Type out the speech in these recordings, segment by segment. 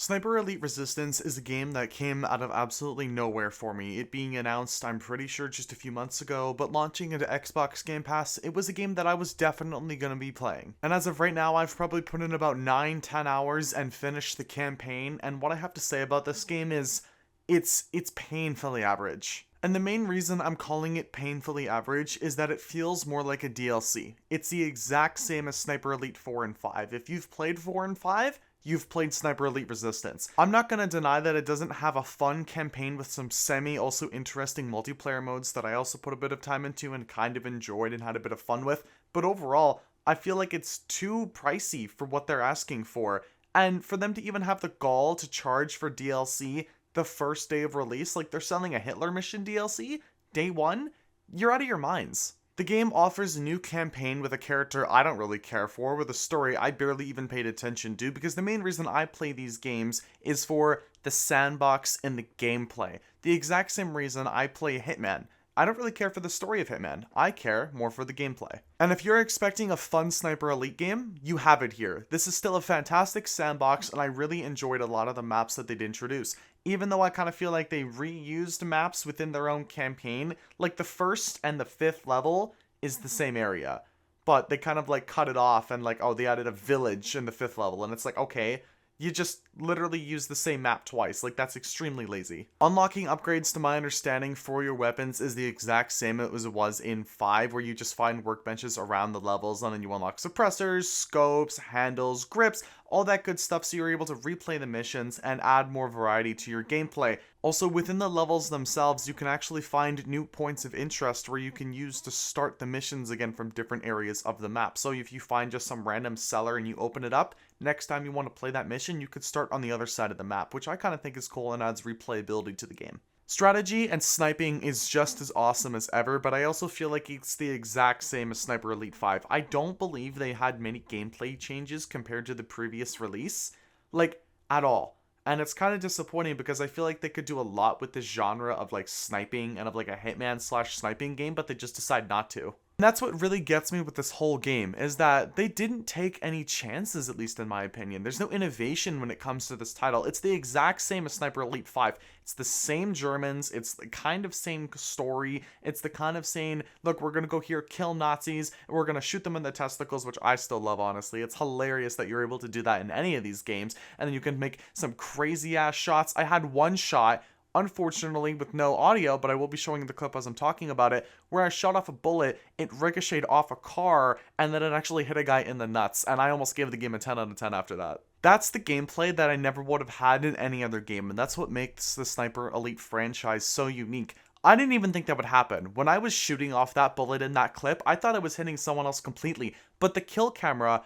Sniper Elite Resistance is a game that came out of absolutely nowhere for me. It being announced, I'm pretty sure, just a few months ago, but launching into Xbox Game Pass, it was a game that I was definitely going to be playing. And as of right now, I've probably put in about 9-10 hours and finished the campaign, and what I have to say about this game is, it's painfully average. And the main reason I'm calling it painfully average is that it feels more like a DLC. It's the exact same as Sniper Elite 4 and 5. If you've played 4 and 5, you've played Sniper Elite Resistance. I'm not gonna deny that it doesn't have a fun campaign with some also interesting multiplayer modes that I also put a bit of time into and kind of enjoyed and had a bit of fun with, but overall, I feel like it's too pricey for what they're asking for, and for them to even have the gall to charge for DLC the first day of release, like they're selling a Hitler mission DLC, day one, you're out of your minds. The game offers a new campaign with a character I don't really care for, with a story I barely even paid attention to, because the main reason I play these games is for the sandbox and the gameplay. The exact same reason I play Hitman. I don't really care for the story of Hitman. I care more for the gameplay. And if you're expecting a fun Sniper Elite game, you have it here. This is still a fantastic sandbox, and I really enjoyed a lot of the maps that they'd introduce. Even though I kind of feel like they reused maps within their own campaign, like the first and the fifth level is the same area. But they kind of like cut it off and like, oh, they added a village in the fifth level, and it's like, okay, you just literally use the same map twice. Like, that's extremely lazy. Unlocking upgrades, to my understanding, for your weapons is the exact same as it was in 5, where you just find workbenches around the levels and then you unlock suppressors, scopes, handles, grips, all that good stuff, so you're able to replay the missions and add more variety to your gameplay. Also, within the levels themselves, you can actually find new points of interest where you can use to start the missions again from different areas of the map. So if you find just some random cellar and you open it up, next time you want to play that mission, you could start on the other side of the map, which I kind of think is cool and adds replayability to the game. Strategy and sniping is just as awesome as ever, but I also feel like it's the exact same as Sniper Elite 5. I don't believe they had many gameplay changes compared to the previous release, like, at all. And it's kind of disappointing because I feel like they could do a lot with this genre of like sniping and of like a hitman slash sniping game, but they just decide not to. And that's what really gets me with this whole game, is that they didn't take any chances, at least in my opinion. There's no innovation when it comes to this title. It's the exact same as Sniper Elite 5. It's the same Germans, it's the kind of same story, it's the kind of saying, look, we're gonna go here, kill Nazis, and we're gonna shoot them in the testicles, which I still love, honestly. It's hilarious that you're able to do that in any of these games, and then you can make some crazy ass shots. I had one shot, unfortunately with no audio, but I will be showing the clip as I'm talking about it, where I shot off a bullet, it ricocheted off a car, and then it actually hit a guy in the nuts, and I almost gave the game a 10 out of 10 after that. That's the gameplay that I never would have had in any other game, and that's what makes the Sniper Elite franchise so unique. I didn't even think that would happen. When I was shooting off that bullet in that clip, I thought I was hitting someone else completely, but the kill camera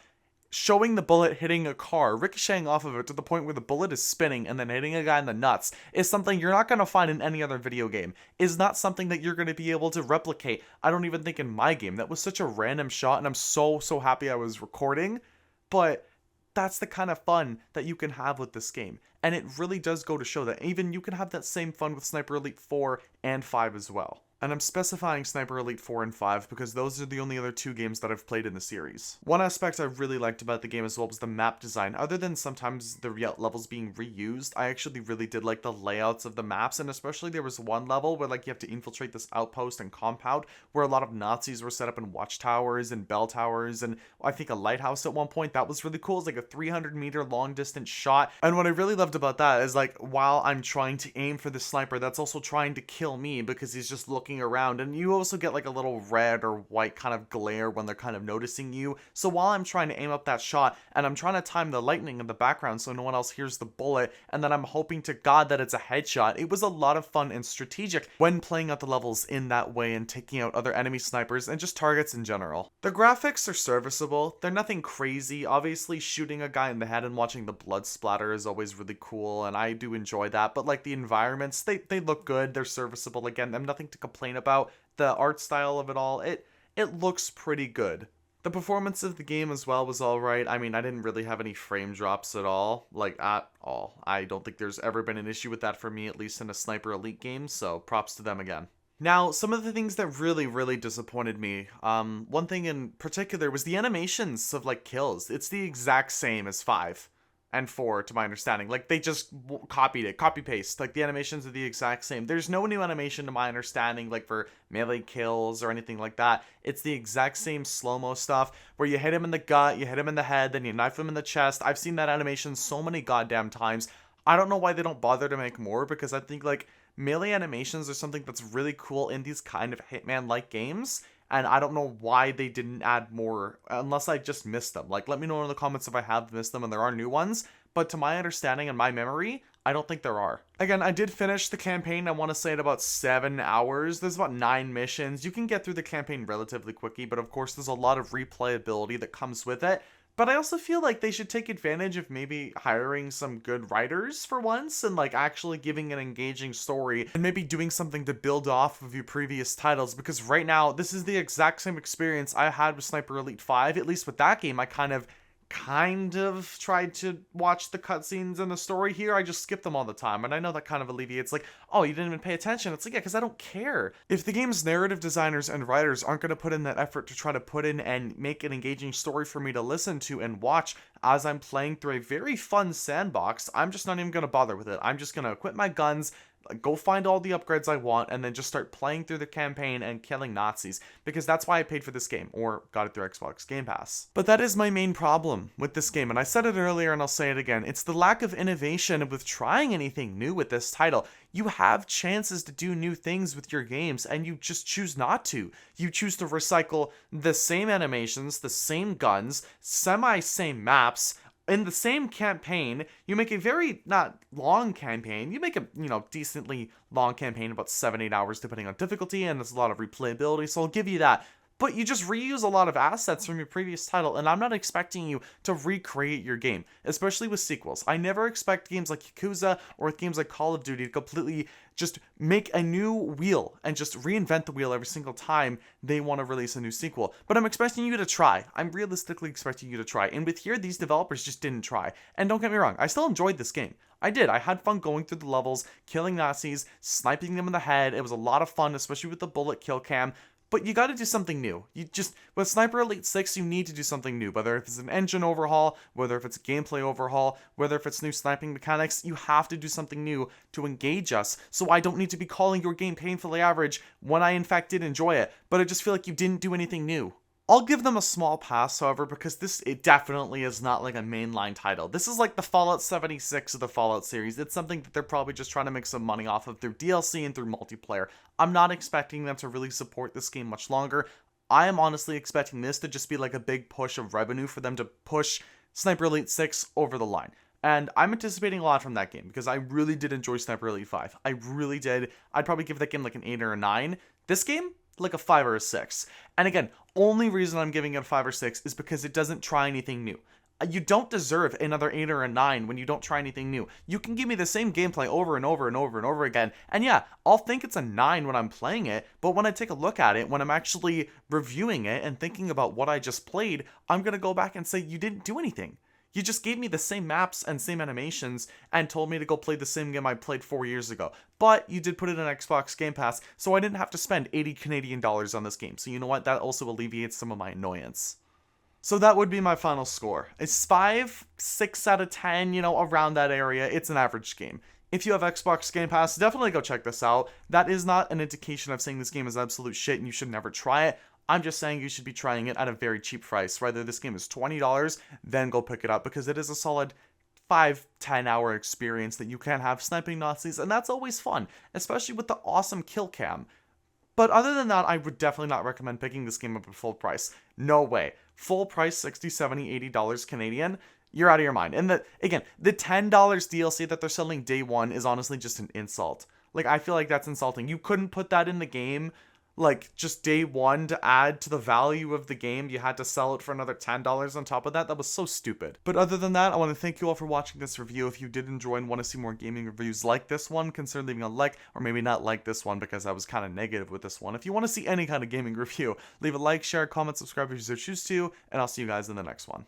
showing the bullet hitting a car, ricocheting off of it to the point where the bullet is spinning and then hitting a guy in the nuts, is something you're not going to find in any other video game. Is not something that you're going to be able to replicate. I don't even think in my game. That was such a random shot, and I'm so happy I was recording, but that's the kind of fun that you can have with this game. And it really does go to show that even you can have that same fun with Sniper Elite 4 and 5 as well. And I'm specifying Sniper Elite 4 and 5 because those are the only other two games that I've played in the series. One aspect I really liked about the game as well was the map design. Other than sometimes the levels being reused, I actually really did like the layouts of the maps, and especially there was one level where like you have to infiltrate this outpost and compound where a lot of Nazis were set up in watchtowers and bell towers, and I think a lighthouse at one point. That was really cool. It's like a 300-meter long distance shot, and what I really loved about that is like while I'm trying to aim for the sniper, that's also trying to kill me because he's just looking around, and you also get like a little red or white kind of glare when they're kind of noticing you. So while I'm trying to aim up that shot and I'm trying to time the lightning in the background so no one else hears the bullet, and then I'm hoping to God that it's a headshot, it was a lot of fun and strategic when playing out the levels in that way and taking out other enemy snipers and just targets in general. The graphics are serviceable. They're nothing crazy. Obviously shooting a guy in the head and watching the blood splatter is always really cool, and I do enjoy that, but like the environments, they look good, they're serviceable. Again, I'm nothing to complain about. The art style of it all, it looks pretty good. The performance of the game as well was alright. I mean, I didn't really have any frame drops at all. Like, at all. I don't think there's ever been an issue with that for me, at least in a Sniper Elite game, so props to them again. Now, some of the things that really disappointed me, one thing in particular was the animations of, like, kills. It's the exact same as 5. and 4 to my understanding. Like they just copied it, copy paste. Like the animations are the exact same. There's no new animation to my understanding, like for melee kills or anything like that. It's the exact same slow-mo stuff where you hit him in the gut, you hit him in the head, then you knife him in the chest. I've seen that animation so many goddamn times. I don't know why they don't bother to make more, because I think like melee animations are something that's really cool in these kind of Hitman-like games. And I don't know why they didn't add more, unless I just missed them. Like, let me know in the comments if I have missed them and there are new ones. But to my understanding and my memory, I don't think there are. Again, I did finish the campaign, I want to say, in about 7 hours. There's about 9 missions. You can get through the campaign relatively quickly, but of course there's a lot of replayability that comes with it. But I also feel like they should take advantage of maybe hiring some good writers for once and like actually giving an engaging story and maybe doing something to build off of your previous titles, because right now this is the exact same experience I had with Sniper Elite 5. At least with that game, I kind of tried to watch the cutscenes and the story. Here I just skip them all the time, and I know that kind of alleviates like, oh, you didn't even pay attention. It's like, yeah, because I don't care. If the game's narrative designers and writers aren't going to put in that effort to try to put in and make an engaging story for me to listen to and watch as I'm playing through a very fun sandbox, I'm just not even going to bother with it. I'm just going to equip my guns, go find all the upgrades I want, and then just start playing through the campaign and killing Nazis, because that's why I paid for this game, or got it through Xbox Game Pass. But that is my main problem with this game, and I said it earlier and I'll say it again. It's the lack of innovation with trying anything new with this title. You have chances to do new things with your games, and you just choose not to. You choose to recycle the same animations, the same guns, same maps, in the same campaign. You make a very not long campaign. You make a, decently long campaign, about 7-8 hours depending on difficulty, and there's a lot of replayability, so I'll give you that. But you just reuse a lot of assets from your previous title, and I'm not expecting you to recreate your game, especially with sequels. I never expect games like Yakuza or games like Call of Duty to completely just make a new wheel and just reinvent the wheel every single time they want to release a new sequel. But I'm expecting you to try. I'm realistically expecting you to try. And with here, these developers just didn't try. And don't get me wrong, I still enjoyed this game. I did. I had fun going through the levels, killing Nazis, sniping them in the head. It was a lot of fun, especially with the bullet kill cam. But you gotta do something new. With Sniper Elite 6, you need to do something new. Whether if it's an engine overhaul, whether if it's a gameplay overhaul, whether if it's new sniping mechanics, you have to do something new to engage us. So I don't need to be calling your game painfully average when I in fact did enjoy it, but I just feel like you didn't do anything new. I'll give them a small pass, however, because it definitely is not like a mainline title. This is like the Fallout 76 of the Fallout series. It's something that they're probably just trying to make some money off of through DLC and through multiplayer. I'm not expecting them to really support this game much longer. I am honestly expecting this to just be like a big push of revenue for them to push Sniper Elite 6 over the line. And I'm anticipating a lot from that game, because I really did enjoy Sniper Elite 5. I really did. I'd probably give that game like an 8 or a 9. This game, like a 5 or a 6. And again, only reason I'm giving it a 5 or 6 is because it doesn't try anything new. You don't deserve another 8 or a 9 when you don't try anything new. You can give me the same gameplay over and over and over and over again, and yeah, I'll think it's a 9 when I'm playing it, but when I take a look at it, when I'm actually reviewing it and thinking about what I just played, I'm gonna go back and say, you didn't do anything. You just gave me the same maps and same animations and told me to go play the same game I played 4 years ago. But you did put it in Xbox Game Pass, so I didn't have to spend 80 Canadian dollars on this game. So you know what? That also alleviates some of my annoyance. So that would be my final score. It's 5, 6 out of 10, around that area. It's an average game. If you have Xbox Game Pass, definitely go check this out. That is not an indication of saying this game is absolute shit and you should never try it. I'm just saying you should be trying it at a very cheap price. Whether this game is $20, then go pick it up, because it is a solid 5-10 hour experience that you can have sniping Nazis, and that's always fun, especially with the awesome kill cam. But other than that, I would definitely not recommend picking this game up at full price. No way. Full price, $60, $70, $80 Canadian, you're out of your mind. And the $10 DLC that they're selling day one is honestly just an insult. Like, I feel like that's insulting. You couldn't put that in the game like just day one to add to the value of the game. You had to sell it for another $10 on top of that. That was so stupid. But other than that, I want to thank you all for watching this review. If you did enjoy and want to see more gaming reviews like this one, consider leaving a like, or maybe not like this one because I was kind of negative with this one. If you want to see any kind of gaming review, leave a like, share, comment, subscribe if you so choose to, and I'll see you guys in the next one.